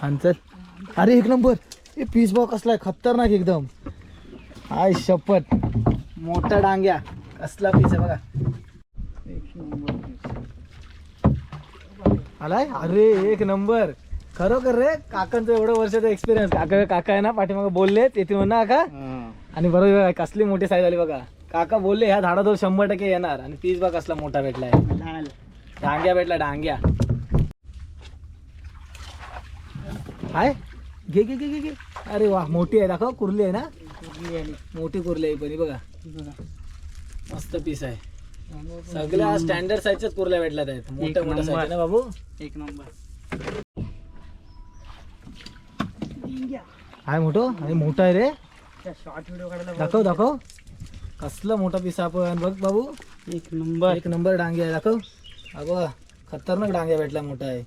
चल. अरे एक नंबर. हे पीस बॉ कसला आहे खतरनाक एकदम. आय शपथ मोठा डांग्या कसला पीस आहे बघा. आलाय. अरे एक नंबर खरोखर रे. काकांचं एवढं वर्षाचा एक्सपिरियन्स. काका आहे ना पाठीमागे बोलले येते म्हणा का. आणि बरोबर कसली मोठी साईज आली बघा. काका बोलले ह्या झाडाजवळ 100% येणार. आणि पीस बघा कसला मोठा भेटलाय. डांग्या भेटला डांग्या. हाय घे घे घे घे घे. अरे वा मोठी आहे दाखव. कुर्ली आहे ना. मोठी कुर्ली आहे पण बघा मस्त पीस आहे. सगळ्या स्टँडर्ड साईजच्याच कुर्ल्या भेटल्यात आहेत. मोठ्या मोठ्या साईज ना बाबू. एक नंबर हाय मोठं. आणि मोठा आहे रे. दाखव दाखव कसला मोठा पीस आपण बघ बाबू. एक नंबर डांगे आहे. दाखव अगं खतरनाक डांग्या भेटला. मोठा आहे.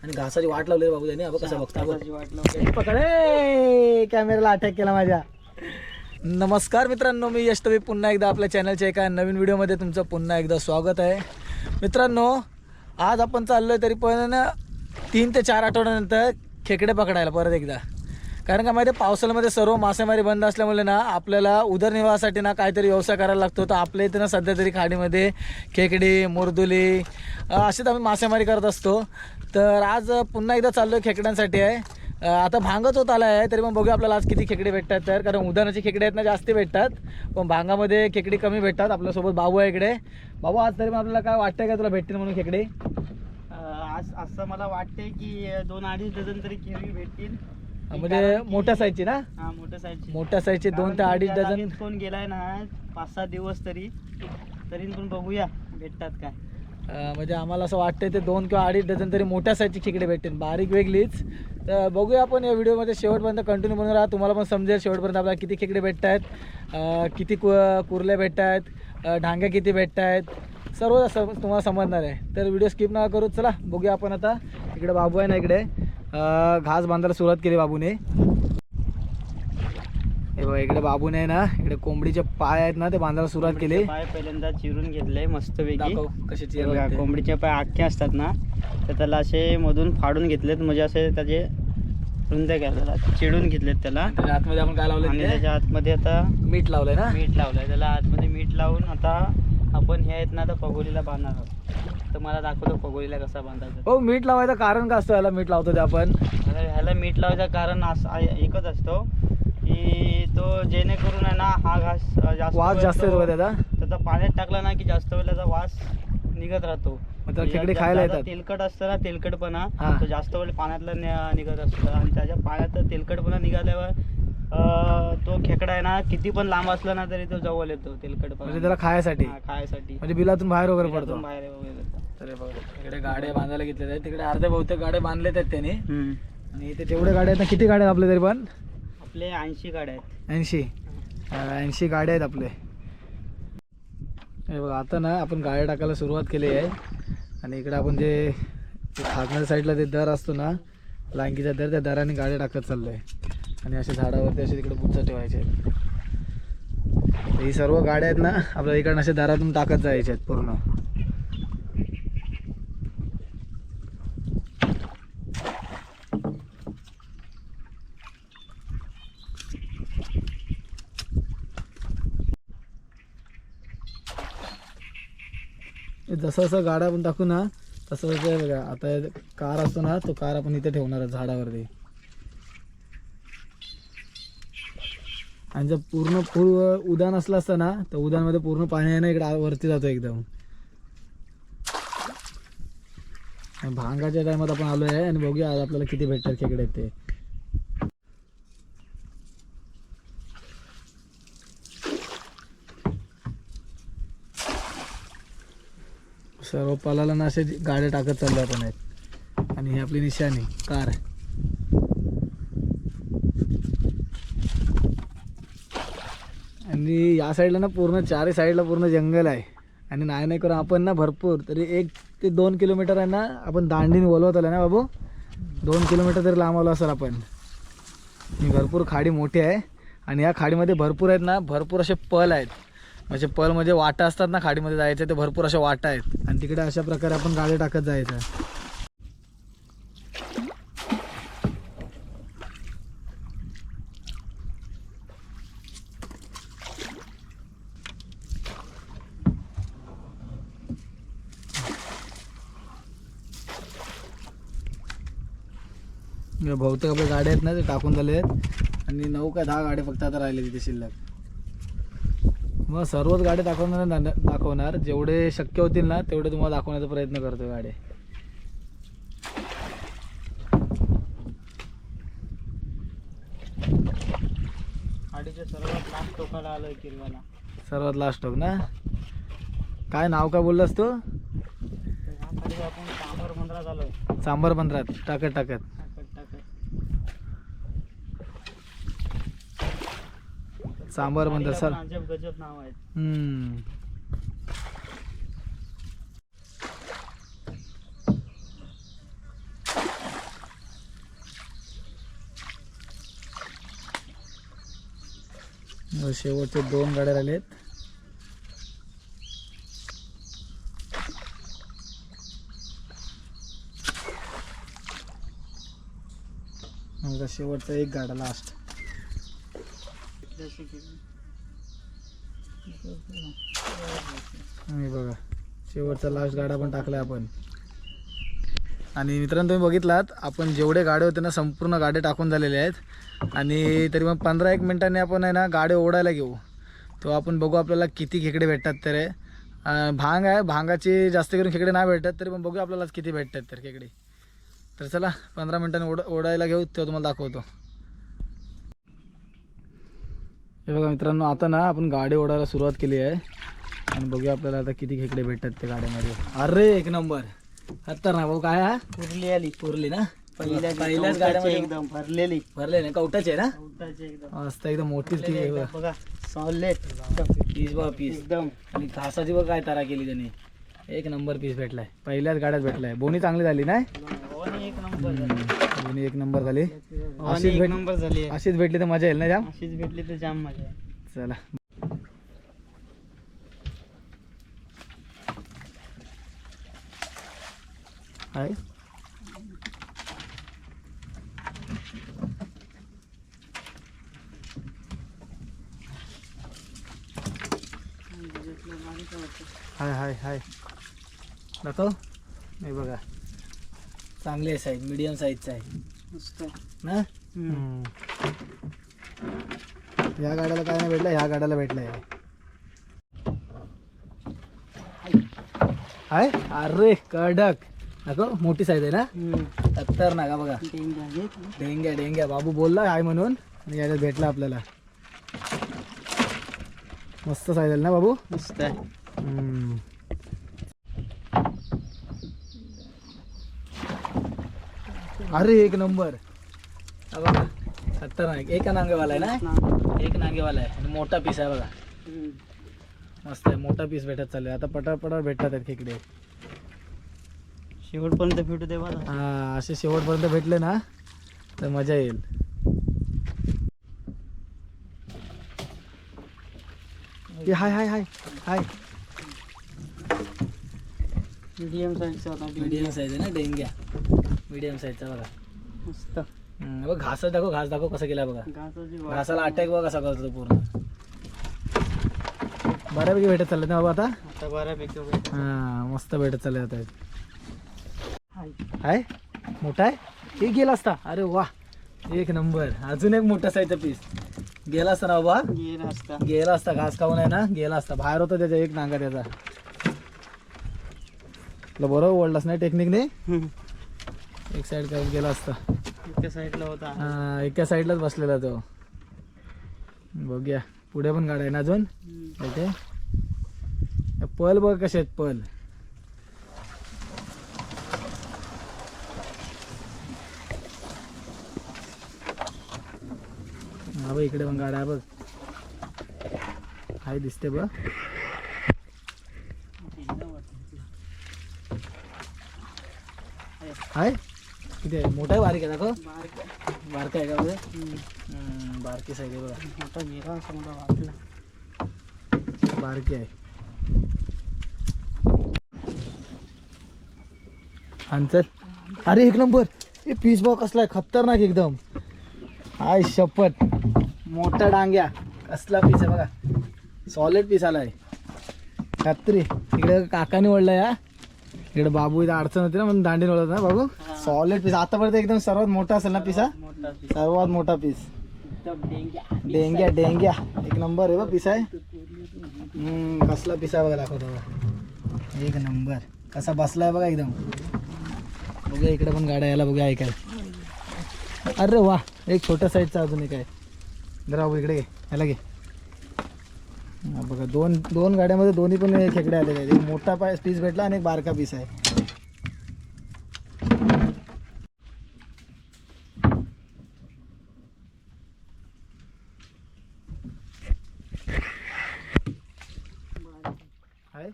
आणि घासाची वाट लावली बाबू त्याने. अबा कसं बघता पकडे. कॅमेराला अटॅक केला माझ्या. नमस्कार मित्रांनो, मी यश तवे पुन्हा एकदा आपल्या चॅनलच्या एका नवीन व्हिडिओमध्ये तुमचं पुन्हा एकदा स्वागत आहे. मित्रांनो आज आपण चाललोय तरी पण 3 ते 4 आठवड्यानंतर खेकडे पकडायला परत एकदा. कारण का माहिती आहे पावसाळ्यामध्ये सर्व मासेमारी बंद असल्यामुळे ना आपल्याला उदरनिर्वाहासाठी ना काहीतरी व्यवसाय करायला लागतो. तर आपल्या इथे ना सध्या तरी खाडीमध्ये खेकडी मुरदुली असेच आम्ही मासेमारी करत असतो. तर आज पुन्हा एकदा चाललो आहे खेकड्यांसाठी आहे. आता भांगच होत आला आहे तरी पण बघूया आपल्याला आज किती खेकडे भेटतात. तर कारण उदानाची खेकडे आहेत ना जास्ती भेटतात पण भांगामध्ये खेकडी कमी भेटतात. आपल्यासोबत बाबू आहे इकडे. बाबू आज तरी पण आपल्याला काय वाटतंय का तुला भेटतील म्हणून खेकडे? आज असं मला वाटतंय की 2-2.5 डझन तरी खेकडी भेटतील. म्हणजे मोठ्या साईजची ना. हा मोठ्या साईजची 2 ते 2.5 डझन. कोण गेलाय ना 5-6 दिवस तरी पण बघूया भेटतात काय. म्हणजे आम्हाला असं वाटतंय ते 2 किंवा 2.5 डझन तरी मोठ्या साईजची खेकडे भेटतील. बारीक वेगळीच. तर बघूया आपण या व्हिडिओमध्ये शेवटपर्यंत कंटिन्यू बनवून राहा. तुम्हाला पण समजेल शेवटपर्यंत आपल्याला किती खेकडे भेटत आहेत, किती कुर्ले भेटत आहेत, ढांग्या किती भेटत आहेत, सर्व तुम्हाला समजणार आहे. तर व्हिडिओ स्किप नका करू. चला बघूया आपण. आता इकडे बाबू आहे ना इकडे घास बांधायला सुरुवात केली बाबूने. हे बघा इकडे बाबूने ना इकडे कोंबडीचे पाय आहेत ना ते बांधायला सुरुवात केली. पाय पहिल्यांदा चिरून घेतले मस्त पैकी. कसे चिरले कोंबडीचे पाय अख्खे असतात ना तर त्याला असे मधून फाडून घेतलेत. म्हणजे असे त्याचे रुंद केला चिडून घेतलेत त्याला. आतमध्ये आपण काय लावलं आणि त्याच्या आतमध्ये आता मीठ लावलंय ना. मीठ लावलंय त्याला आतमध्ये मीठ लावून आता आपण हे आहेत ना आता पगोलीला बांधणार आहोत. तर मला दाखवतो पगोलीला कसा बांधायचा. हो मीठ लावायचं कारण का असतं? याला मीठ लावतो ते आपण. ह्याला मीठ लावायचं कारण एकच असतो की तो जेणेकरून आहे ना हा घास जास्त वास जास्त येतो त्याचा पाण्यात टाकला ना की जास्त वेळ त्याचा वास निघत राहतो. खेकडे खायला येतात. तेलकट असतं ना तेलकटपणा तो जास्त वेळ पाण्यातला निघत असतो. आणि त्याच्या पाण्यात तेलकटपणा निघाल्यावर तो खेकडा आहे ना किती पण लांब असला ना तरी तो जवळ येतो. तेलकटपणा म्हणजे त्याला खायसाठी म्हणजे बिलातून बाहेर वगैरे पडतो. बाहेर वगैरे. तर बघा इकडे गाड्या बांधायला घेतल्या आहेत. तिकडे अर्ध्या बहुतेक गाड्या बांधलेत आहेत त्याने. आणि इथे तेवढे गाड्या आहेत ना. किती गाड्या आहेत आपले तरी पण? आपले 80 गाड्या आहेत. 80 गाड्या आहेत आपले. हे बघा आता ना आपण गाड्या टाकायला सुरुवात केली आहे. आणि इकडे आपण जे खागण्याच्या साईडला ते दर असतो ना लांगीचा दर, त्या दराने गाड्या टाकत चाललो आहे. आणि अशा झाडावरती असे तिकडे बुच्चा ठेवायचे आहेत. ही सर्व गाड्या आहेत ना आपल्याला इकडनं अशा दारातून टाकत जायचे आहेत पूर्ण. जसं जसं गाड्या आपण टाकू ना तसं तसं बघा. आता कार असतो ना तो कार आपण इथे ठेवणार झाडावरती. आणि जर पूर्ण उदान असलं असतं ना तर उदानमध्ये पूर्ण पाणी आहे ना इकडे वरती जातो एकदम. भांगाच्या टायमात आपण आलो आहे आणि बघूया आज आपल्याला किती भेटतात खेकडे ते. सर्व पालाला ना असे गाड्या टाकत चाललो आपण आहेत. आणि ही आपली निशाणी कार. आणि या साईडला ना पूर्ण 4 साईडला पूर्ण जंगल आहे. आणि नाही करून आपण ना भरपूर तरी 1 ते 2 किलोमीटर आहे ना आपण दांडीने बोलवत आलो ना बाबू. 2 किलोमीटर तरी लांब आलो असेल आपण. भरपूर खाडी मोठी आहे. आणि या खाडीमध्ये भरपूर आहेत ना भरपूर असे पल आहेत. म्हणजे पल म्हणजे वाटा असतात ना खाडीमध्ये जायचे ते भरपूर अशा वाटा आहेत. आणि तिकडे अशा प्रकारे आपण गाड्या टाकत जायचं. बहुतेक आपल्या गाड्या आहेत ना ते टाकून झाले आहेत आणि 9 का 10 गाड्या फक्त आता राहिले तिथे शिल्लक. मग सर्वच गाड्या दाखवणार जेवढे शक्य होतील ना तेवढे तुम्हाला दाखवण्याचा प्रयत्न करतो गाड्या. गाडीच्या सर्वात लास्ट टोकाला आलोय किरवाला. सर्वात लास्ट टोक ना. काय नाव काय बोललास तू? ह्याखाली आपण चांबर बंदरात आलोय. चांबर बंदरात टाकत टाकत टाकत चांबर बंदर सर. अजब गजब नाव आहेत. शेवटचे 2 गाड्या राहिलेत. शेवटचा 1 गाडा लास्ट. बघा शेवटचा लास्ट गाडा पण टाकलाय आपण. आणि मित्रांनो तुम्ही बघितलात आपण जेवढे गाडे होते ना संपूर्ण गाडे टाकून झालेले आहेत. आणि तरी मग 15-1 मिनिटांनी आपण आहे ना गाडे ओढायला घेऊ. तो आपण बघू आपल्याला किती खेकडे भेटतात. तर भांग आहे, भांगाची जास्त करून खेकडे नाही भेटतात तरी पण बघू आपल्याला किती भेटतात तर खेकडे. तर चला 15 मिनिटांनी ओढायला घेऊ तेव्हा तुम्हाला दाखवतो. हे बघा मित्रांनो आता ना आपण गाडी ओढायला सुरुवात केली आहे आणि बघूया आपल्याला आता किती खेकडे भेटतात त्या गाड्यामध्ये. अरे 1 नंबर खतरनाक भाऊ. काय हा पुरली ना पहिल्याच गाड्यामध्ये एकदम भरलेली. भरले ना कवटाचे आहे ना. कवटाची एकदम मस्त एकदम मोठीच ती आहे बघा. सॉलिड पीस बघा पीस एकदम. आणि घासाची बघ काय तारा केली त्याने. 1 नंबर पीस भेटलाय. पहिल्याच गाड्यात भेटलाय. बोनी चांगली झाली नाही. बोनी 1 नंबर बोनी 1 नंबर झाली. अशीच 1 नंबर झाली. अशीच भेटली तर मजा येईल ना जाम. अशीच भेटली तर जाम मजा आहे. चला हाय हाय हाय हाय दाखव. नाही बघा चांगली आहे साईज. मीडियम साईजचा आहे मस्त ना. या गाड्याला काय नाही भेटलं. ह्या गाड्याला भेटलंय. हाय अरे कडक नको मोठी साईज आहे ना. खतरनाक का बघा. डेंग्या बाबू बोलला आहे म्हणून आणि याच्यात भेटला आपल्याला. मस्त साईज आहे ना बाबू. मस्त आहे. अरे 1 नंबर बघा खतरनाक. 1 नांगेवाला आहे ना. 1 नांगेवाला आहे आणि मोठा पीस आहे बघा. मस्त आहे. मोठा पीस भेटत चालले आता. पटापटा भेटतात आहेत खेकडे. शेवटपर्यंत भेटू दे बघा. हा असे शेवटपर्यंत भेटले ना तर मजा येईल. हाय हाय हाय हाय. मीडियम साईजचा होता. मीडियम साईज आहे ना. डेंग्या मीडियम साईजचा बघा. मस्त. बघ घास दाखव. घास दाखव कसा केला बघा. घासाला अटॅक बघा कसा करतो पूर्ण. बऱ्यापैकी भेटत चालले ना बाबा आता. आता बऱ्यापैकी हा मस्त भेटत चालले आता. हाय मोठा आहे. एक गेला असता. अरे वा 1 नंबर. अजून एक मोठा साईजचा पीस गेला असता ना बाबा. गेला असता. घास खाऊन आहे ना गेला असता. बाहेर होता त्याचा 1 नांगा त्याचा. तुला बरोबर ओढलास नाही टेक्निकने. एक साईड करून गेला असता. एका साईडला होता. हा एका साईडलाच बसलेला तो. बघूया पुढे पण गाड्या आहे ना अजून. इथे पल बघ कसे आहेत पल. हा बघ इकडे पण गाड्या आहे बघ. हाय दिसते बघ. हाय किती आहे. मोठा आहे बारीक आहे दाखव. बारका आहे का बघ. बारकी साईज आहे बघा. मोठा गेला असं मला वाटलं. बारकी आहे. चल. अरे 1 नंबर. हे पीस बॉ कसला आहे खतरनाक एकदम. हाय शपथ मोठा डांग्या कसला पीस आहे बघा. सॉलिड पीस आलाय. खात्री इकडे काकाने ओढला या. इकडे बाबू इथं अडचण होती ना म्हणून दांडी नव्हतं ना बाबू. सॉलिड पीस आतापर्यंत एकदम सर्वात मोठा असेल ना पिसा, मोठा piece. सर्वात मोठा पीस. एकदम डेंग्या. डेंग्या डेंग्या एक नंबर आहे बा पीस आहे. कसला पिसा बघा दाखवतो बघा. एक नंबर कसा बसलाय बघा एकदम. बघूया इकडे पण गाड्या यायला बघूया ऐकाय. अरे वा एक छोट्या साईजचा अजून एक आहे. जरा बाबू इकडे घे, ह्याला घे. हा बघा दोन गाड्यामध्ये दोन्ही पण खेकडे आलेले आहेत. एक मोठा पीस भेटला आणि एक बारका पीस आहे. आहे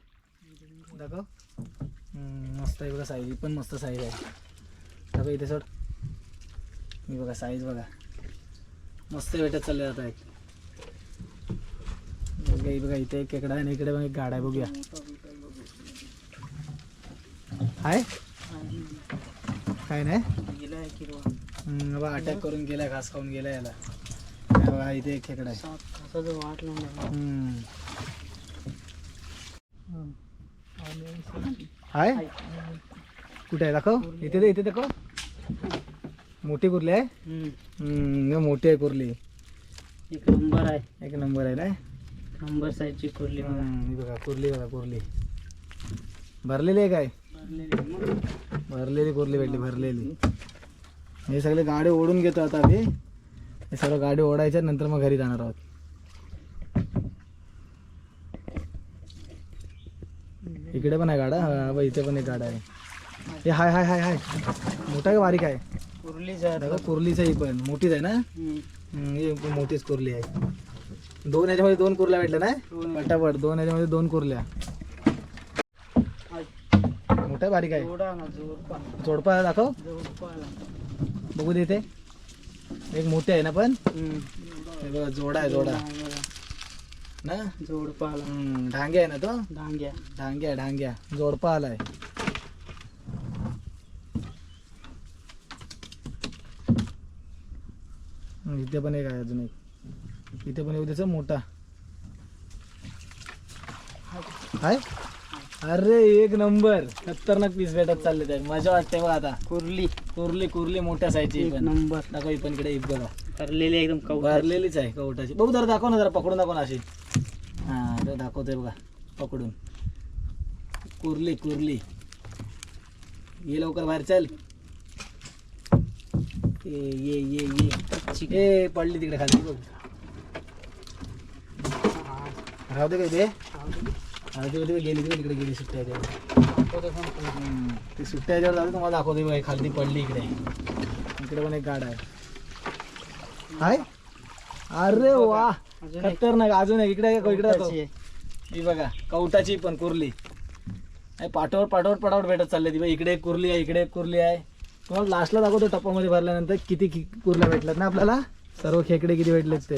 दाखव. मस्त आहे बघा साईज, ही पण मस्त साईज आहे. दाखव इथे सोड. मी बघा साईज बघा मस्त भेटत चालले जात आहेत. बघा इथे एक खेकडा आणि इकडे पण एक गाडा आहे. बघूया आहे काय नाही. बघा अटॅक करून गेलाय, घास खाऊन गेलाय याला. बघा इथे एक खेकडा आहे. आहे कुठे आहे दाखव. इथे दाखव. मोठी कुर्ली आहे. मोठी आहे कुर्ली. एक नंबर आहे. एक नंबर आहे ना. नंबर साईजची कुर्ली बघा. बघा कुर्ली बघा कुर्ली भरलेली आहे काय. भरलेली कुर्ली भेटली भरलेली. हे सगळे गाडी ओढून घेतो आता आम्ही. हे सगळं गाडी ओढायच्या नंतर मग घरी जाणार आहोत. इकडे पण आहे गाडा. हा इथे पण एक गाडा आहे. हे हाय हाय हाय हाय मोठा का बारीक आहे. कुर्लीच आहे. कुर्लीच आहे ही पण मोठीच आहे ना. ही मोठीच कुर्ली आहे. दोन ह्याच्यामध्ये दोन कुर्ल्या भेटल्या ना पटापट. दोन ह्याच्यामध्ये दोन कुर्ल्या. मोठा बारीक आहे. जोडपा दाखव बघू दे. इथे एक मोठी आहे ना पण. हे बघा जोडा आहे जोडा ना. जोडपा आला. ढांग्या आहे ना तो. डांग्या. ढांग्या जोडपा आलाय. इथे पण एक आहे अजून एक. इथे पण येऊ द्यायचा मोठा आहे. अरे एक नंबर खतरनाक पीस भेटत चालले ते. मजा वाटते बघा आता. कुर्ली मोठ्या साईजची पण. नंबर दाखव ही पण इकडे एक बघा भरलेली एकदम भरलेलीच आहे कवटाची. बघू जरा दाखव ना, जरा पकडून दाखव ना अशी. हा ते दाखवतोय बघा पकडून. कुर्ली ये लवकर बाहेर चल. ये पडली तिकडे खाली बघ. राहू दे काय ते. गेली तिकडे गेली सुट्ट्या ती सुट्ट्या याच्यावर झाली. तुम्हाला दाखवते बघा खाली पडली इकडे. इकडे पण एक गाडा आहे. हाय अरे वा खतरनाक. अजून एक इकडे ही बघा कवटाची पण कुर्ली. पाठवट भेटत चालले ती. इकडे एक कुर्ली आहे, इकडे एक कुर्ली आहे. तुम्हाला लास्टला दाखवतो टप्पामध्ये भरल्यानंतर किती कुर्ल्या भेटल्यात ना आपल्याला. सर्व खेकडे किती भेटलेत ते.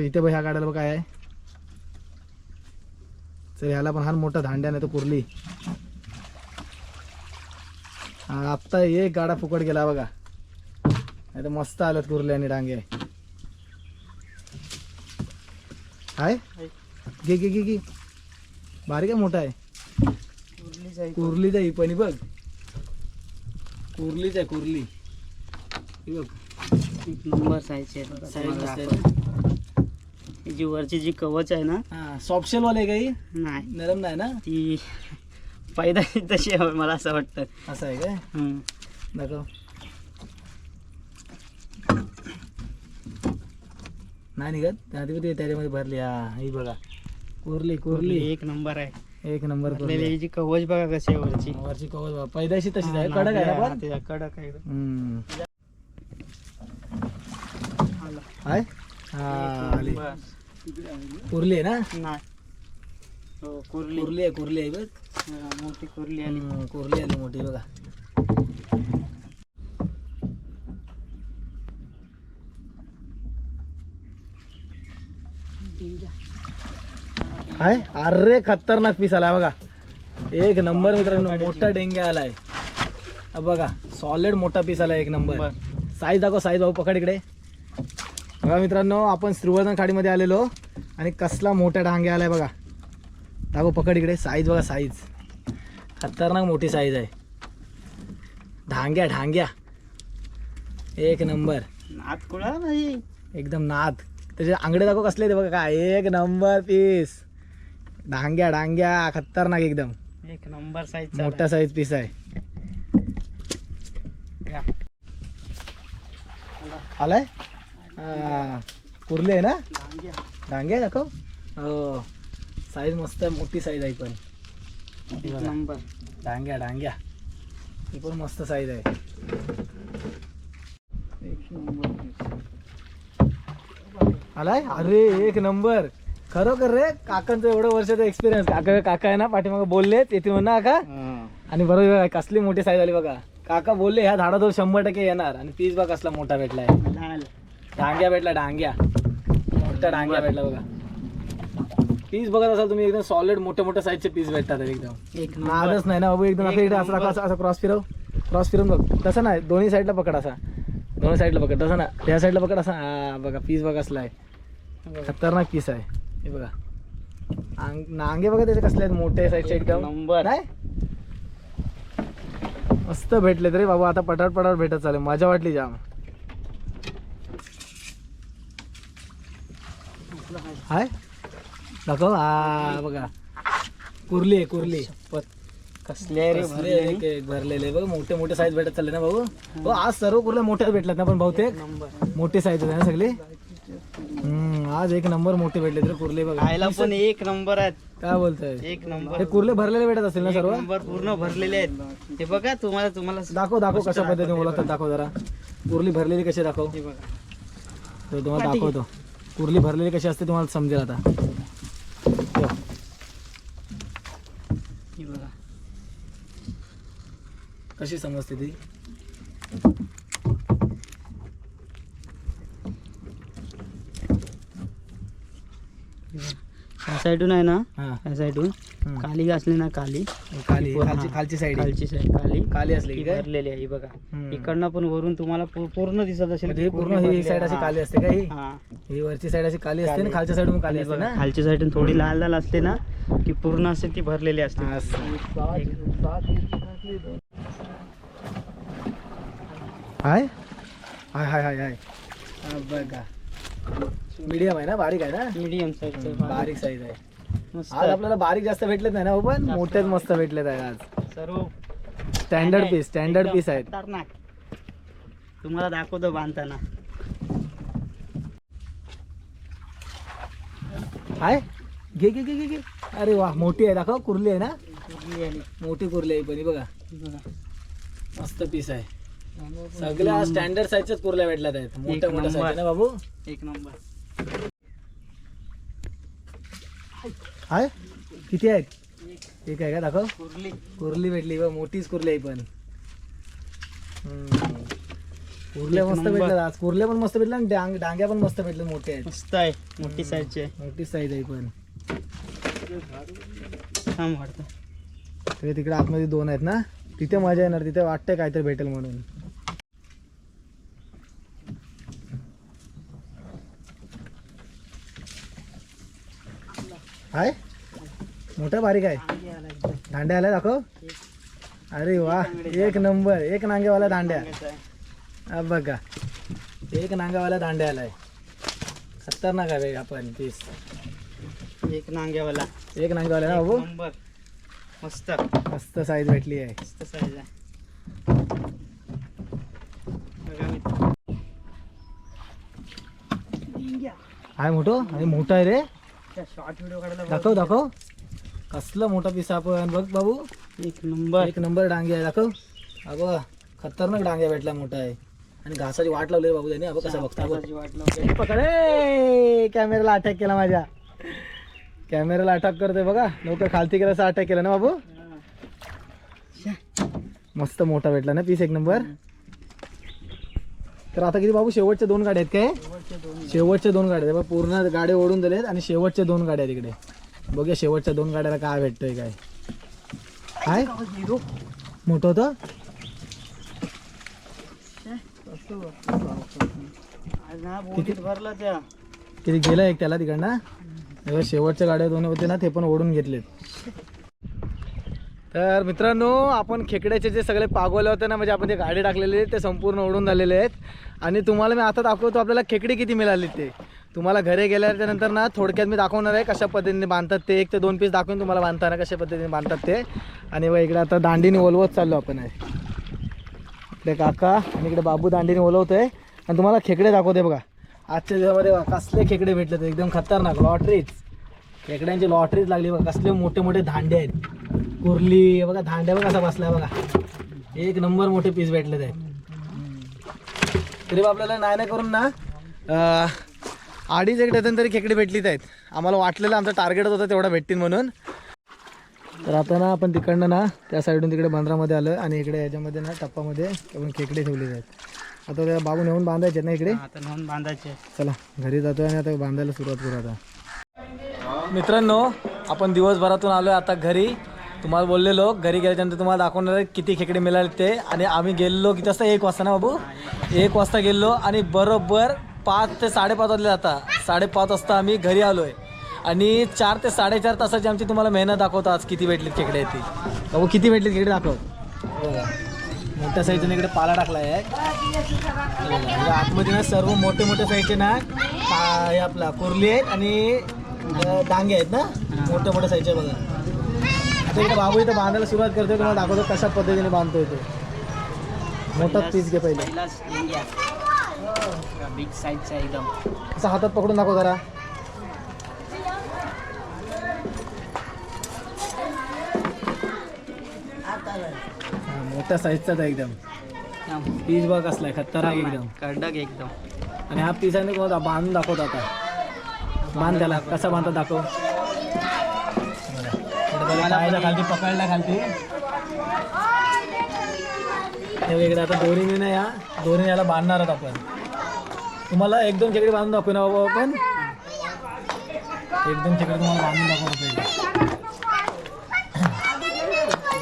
इथे बघ ह्या गाड्याला बघ काय आहे. तर ह्याला पण हा मोठा धांड्या नाही तो कुर्ली. आत्ता एक गाडा फुकट गेला बघा. नाही तर मस्त आल्यात कुर्ले आणि डांगे. हाय घे घे घे घे. बारीक आहे मोठा आहे. कुर्लीच आहे पण बघ. कुर्लीच आहे कुर्ली. बघ एक नंबर साईज जी वरची जी कवच आहे ना. हा सॉफ्ट शेल वाले काही नाही नरम नाही ना. ती फायदा तशी आहे मला असं वाटतं. असं आहे काय. दाखव. नाही निघत त्याच्यामध्ये भरली. हा ही बघा कुर्ली एक नंबर आहे. एक नंबर. जी कवच बघा कशी आहे वरची कवच बघा. पैदाशी तशीच आहे. कडक आहे ना पण. कडक आहे. हाय हा आली. कुर्ली आहे ना. नाही कुर्ली आहे बघ. मोठी कुर्ली आली. कुर्ली आली मोठी बघा. हाय अरे खतरनाक पीस आलाय बघा. एक नंबर मित्रांनो. मोठा डेंग्या आलाय बघा. सॉलिड मोठा पीस आलाय एक नंबर. साईज दाखव साईज भाऊ पकड इकडे. बघा मित्रांनो आपण श्रीवर्धन खाडीमध्ये आलेलो आणि कसला मोठा डांग्या आलाय बघा. दाखव पकड इकडे. साईज बघा, साईज खतरनाक मोठी साईज आहे. ढांग्या ढांग्या एक नंबर. नाद कुळा नाही एकदम नाद. त्याचे आंगडे दाखव कसले ते बघा. काय एक नंबर पीस. ढांग्या ढांग्या खतरनाक एकदम. एक नंबर साईज मोठा साईज पीस आहे. आलाय कुर्ले आहे ना. डांगे दाखव. हो साईज मस्त आहे, मोठी साईज आहे पण. एक नंबर डांग्या डांग्या ही पण मस्त साईज आहे. आलाय. अरे एक नंबर खरोखर रे. काकांचं एवढं वर्षाचा एक्सपिरियन्स. काका आहे ना पाठीमागे बोलले येते म्हणा का. आणि बरोबर कसली मोठी साईज आली बघा. काका बोलले ह्या झाडाजवळ 100% येणार. आणि पीस बघा कसला मोठा भेटलाय. डांग्या भेटला. डांग्या मोठा डांग्या भेटला बघा. पीस बघत असाल तुम्ही एकदम सॉलिड मोठ्या मोठ्या साईजचे पीस भेटतात एकदम. नादच नाही ना बाबू एकदम. असं इकडे असं दाखव. असं क्रॉस फिरव. क्रॉस फिरून बघ. तसं नाही दोन्ही साईडला पकड. असा दोन्ही साईडला पकड. तसं ना त्या साईडला पकड. असा हा बघा पीस बघा कसला आहे. खतरनाक पीस आहे हे बघा. नांगे बघा त्याचे कसले आहेत मोठे साईजचे एकदम. नंबर नाही मस्त भेटले तरी बाबा. आता पटाट पटाट भेटत चालेल. मजा वाटली जाम. हाय दाखव. हा बघा कुर्ली आहे कुर्ली. कसले रे भरलेले बघ. मोठे मोठे साईज भेटत चालले ना भाऊ. हो आज सर्व कुर्ल्या मोठ्याच भेटल्यात ना पण बहुतेक मोठे साईज आहे ना सगळे. आज एक नंबर मोठे भेटले तर कुर्ले बघा. खायला पण एक नंबर आहेत. काय बोलताय. एक नंबर हे कुर्ले भरलेले भेटत असेल ना सर्व. नंबर पूर्ण भरलेले आहेत. हे बघा तुम्हाला दाखव दाखव कशा पद्धतीने बोलतात. दाखव जरा कुर्ली भरलेली कशी दाखव. हे बघा तो तुम्हाला दाखवतो. कुर्ली भरलेली कशी असते तुम्हाला समजेल आता. हे बघा कशी समजते ती. या साईडून आहे ना. हा या साईडून काली असली ना. काली खाली खालची साईड. खालची साईड काली काली असली की काय. भरलेली आहे. ही बघा इकडनं पण वरून तुम्हाला पूर्ण दिसत असेल. म्हणजे पूर्ण ही साईड अशी काली असते का. ही हा ही वरची साईड अशी काली असते ना. खालच्या साईडून काली असते ना. खालची साईडून थोडी लाल लाल असते ना की पूर्ण असते ती भरलेली असते. हाय हाय हाय हाय हाय बघा. मीडियम आहे ना. बारीक आहे ना. मीडियम साईज बारीक साईज आहे. मस्त आज आपल्याला बारीक जास्त भेटलेत नाही ना हो, पण मोठेच मस्त भेटलेत आहे आज. सर्व स्टँडर्ड पीस आहेत. खतरनाक. तुम्हाला दाखवतो बांधताना. हाय घे घे घे घे घे. अरे वा मोठी आहे. दाखव कुर्ली आहे ना. मोठी कुर्ली आहे पण ही बघा. मस्त पीस आहे. सगळ्या स्टँडर्ड साईजच्याच कुर्ल्या भेटल्यात आहेत. मोठ्या मोठ्या साईज ना बाबू. एक नंबर. हाय किती आहेत. एक आहे का दाखव. कुर्ली कुर्ली भेटली बघ. मोठीच कुर्ली आहे पण. कुर्ल्या मस्त भेटल्या आज. कुर्ल्या पण मस्त भेटल्या आणि डांग्या पण मस्त भेटल्या. मोठे आहेत. मस्त आहे. मोठी साईजची आहे. मोठी साईज आहे पण. छान वाटतं. ते तिकडे आतमध्ये 2 आहेत ना. तिथे मजा येणार. तिथे वाटतंय काहीतरी भेटेल म्हणून. हाय मोठा बारीक आहे. दांड्या आल्या दाखव. अरे वा एक नंबर. एक नांगेवाला दांड्या. हा बघा एक नांगावाला दांड्या आलाय. खतरनाक आहे आपण पीस. एक नांग्यावाला. एक नांगेवाला ना बाबू. नंबर. मस्त मस्त साईज भेटली आहे. मस्त साईज आहे. हाय मोठं. आणि मोठा आहे रे. शॉर्ट व्हिडिओ काढायला दाखव दाखव कसला मोठा पीस आपण. बघ बाबू एक नंबर. एक नंबर डांगे आहे. दाखव. अगं खतरनाक डांग्या भेटला. मोठा आहे. आणि घासाची वाट लावली बाबू त्याने. अगं कसा बघता बघ. पकडे कॅमेराला अटॅक केला. माझ्या कॅमेराला अटॅक करतोय बघा. लवकर खालती केला अटॅक केला ना बाबू. मस्त मोठा भेटला ना पीस. एक नंबर. तर आता किती बाबू. शेवटच्या 2 गाड्या आहेत काय. शेवटच्या 2 गाड्या आहेत. पूर्ण गाड्या ओढून दिलेत आणि शेवटच्या 2 गाड्या आहेत इकडे. बघूया शेवटच्या 2 गाड्याला काय भेटतंय काय. काय मोठं होतं. किती भरला त्या. किती गेलं एक त्याला तिकडनं. तेव्हा शेवटच्या गाड्या दोन होते ना ते पण ओढून घेतलेत. तर मित्रांनो आपण खेकड्याचे जे सगळे पागवले होते ना म्हणजे आपण जे गाडी टाकलेले ते संपूर्ण ओढून झालेले आहेत. आणि तुम्हाला मी आता दाखवतो आपल्याला खेकडी किती मिळाली ते. तुम्हाला घरी गेल्याच्या नंतर ना थोडक्यात मी दाखवणार आहे कशा पद्धतीने बांधतात ते. 1 ते 2 पीस दाखवून तुम्हाला बांधताना कशा पद्धतीने बांधतात ते. आणि इकडे आता दांडीने ओलवत चाललो आपण आहे. इकडे काका आणि इकडे बाबू दांडीने ओलवतोय. आणि तुम्हाला खेकडे दाखवते बघा. आजच्या दिवसामध्ये कसले खेकडे भेटले ते एकदम खतरनाक. लॉटरीज, खेकड्यांची लॉटरीज लागली बघा. कसले मोठे मोठे धांडे आहेत. कुर्ली बघा, धांड्या बघा कसा बसलाय बघा. 1 नंबर मोठे पीस भेटले आहेत. तरी आपल्याला नाही करून ना 2.5 डझन तरी खेकडे भेटलीच आहेत. आम्हाला वाटलेलं आमचं टार्गेटच होतं तेवढा भेटतील म्हणून. तर आता ना आपण तिकडनं ना त्या साईडून तिकडे बंदरामध्ये आलं आणि इकडे याच्यामध्ये ना टप्पामध्ये आपण खेकडे ठेवलेले आहेत. आता त्या बाबू नेऊन बांधायचे ना इकडे. आता नेऊन बांधायचे. चला घरी जातोय आणि आता बांधायला सुरुवात करू. आता मित्रांनो आपण दिवसभरातून आलोय आता घरी. तुम्हाला बोललेलो घरी गेल्याच्यानंतर तुम्हाला दाखवणार किती खेकडे मिळाले ते. आणि आम्ही गेलो किती वाजता? 1 वाजता ना बाबू. 1 वाजता गेलो आणि बरोबर 5 ते 5:30 वाजले. आता 5:30 वाजता आम्ही घरी आलोय. आणि 4 ते 4.5 तासाची आमची तुम्हाला मेहनत दाखवतो. आज किती भेटलीत खेकडे ती बाबू. किती भेटलीत खेकडे दाखव. मोठ्या साईजने इकडे पाला टाकला आहे. आतमध्ये ना सर्व मोठे मोठे साईजचे ना हे आपला कुर्ली आहेत आणि डांगे आहेत ना मोठ्या मोठ्या साईजचे बघा. आता इकडे बाबू इथं बांधायला सुरुवात करतोय. तुम्हाला दाखवतो कशा पद्धतीने बांधतोय तो. मोठा पीस घे पहिले. बिग साईजचा एकदम. असं हातात पकडून दाखव जरा. मोठ्या साईजचाच आहे एकदम. पीस बघ कसलाय खतरनाक एकदम. कडक एकदम. आणि हा पीसाने कोणता बांधून दाखवतो. आता बांध त्याला कसा बांधतात दाखव. पायाला खालती पकडला खालती वेगळं. आता दोरीने ना या दोरीने याला बांधणार आहोत आपण. तुम्हाला 1-2 खेकडे बांधून दाखवू ना बाबा आपण. 1-2 खेकडे तुम्हाला बांधून दाखवलं पाहिजे.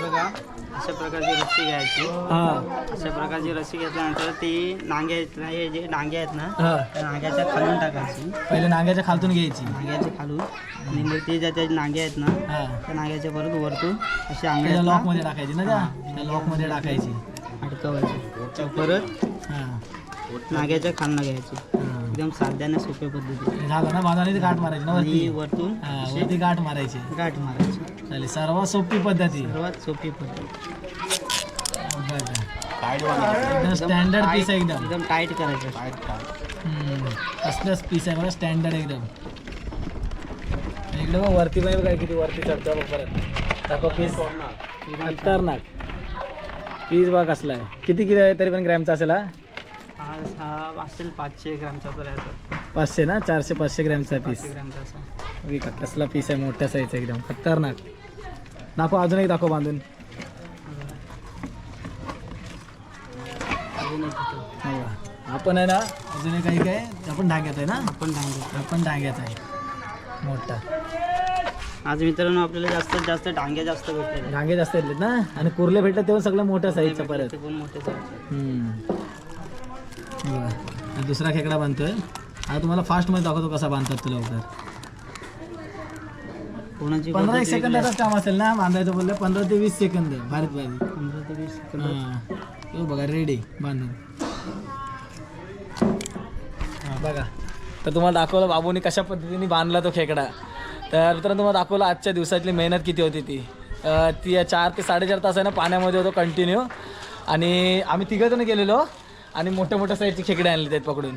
बघा अशा प्रकारची रस्सी घ्यायची. हां अशा प्रकारची रस्सी घेतल्यानंतर ती नांगे आहेत ना, हे जे नांगे आहेत ना हां त्या नांग्याच्या खालून टाकायची. पहिले नांग्याच्या खालतून घ्यायची. नांग्याच्या खालून आणि मग ते ज्या नांगे आहेत ना हां त्या नांग्याच्या परत वरतून अशी त्या आंगड्या लॉकमध्ये टाकायची ना. त्या लॉकमध्ये टाकायची. अडकवायची. परत हां नांग्याच्या खालनं घ्यायची. हां एकदम साध्याने सोप्या पद्धतीने. झालं ना बांधाने गाठ मारायची ना आणि वरती. वरतून हां अशी वरती गाठ मारायची. गाठ मारायची. चालेल. सर्वात सोपी पद्धती. सर्वात सोपी पद्धत. एकदम स्टँडर्ड पीस आहे एकदम. एकदम टाईट करायचं. असलंच पीस आहे बघा स्टँडर्ड एकदम. इकडे बघ वरती पण बघा किती वरती चढतो बघ. परत दाखव पीस. खतरनाक पीस बघा कसला आहे. किती किलो आहे तरी पण ग्रॅमचा असेल. हा हा असेल 500 ग्रामचा पर्यंत. 500 ना. 400-500 ग्रॅमचा पीस. 500 ग्रामचा असा. बघा कसला पीस आहे. मोठ्या साईजचा एकदम खतरनाक. दाखव अजून एक दाखव बांधून. आपण आहे ना अजून काही काय आपण डांग्यात आहे ना. आपण डांग्यात आहे मोठा. आज मित्रांनो आपल्याला जास्तीत जास्त डांगे जास्त भेटले. डांगे जास्त येतलेत ना. आणि कुर्ले भेटले तेव्हा सगळं मोठ्या साईजचा परत. ते पण मोठे साईज. बघा दुसरा खेकडा बांधतोय. आता तुम्हाला फास्टमध्ये दाखवतो कसा बांधतात तुला लवकर. कोणाची 15 सेकंदाचाच काम असेल ना बांधायचं बोललं. 15 ते 20 सेकंद. भारीत भारी. 15 ते 20 सेकंद. हां बघा रेडी बांधून. हां बघा तर तुम्हाला दाखवलं बाबूने कशा पद्धतीने बांधला तो खेकडा. तर मित्रांनो तुम्हाला दाखवलं आजच्या दिवसातली मेहनत किती होती ती. 4 ते 4.5 तास आहे ना पाण्यामध्ये होतो कंटिन्यू. आणि आम्ही 3 जण गेलेलो आणि मोठ्या मोठ्या साईजचे खेकडे आणले आहेत पकडून.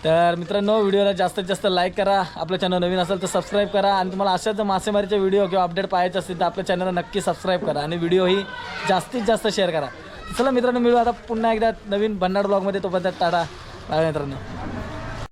तर मित्रांनो व्हिडिओला जास्तीत जास्त लाईक करा. आपल्या चॅनल नवीन असेल तर सबस्क्राईब करा. आणि तुम्हाला अशाच मासेमारीचे व्हिडिओ किंवा अपडेट पाहायचे असतील तर आपल्या चॅनलला नक्की सबस्क्राईब करा. आणि व्हिडिओही जास्तीत जास्त शेअर करा. चला मित्रांनो मिळू आता पुन्हा एकदा नवीन भन्नाड ब्लॉगमध्ये. तोपर्यंत टाटा बाय मित्रांनो.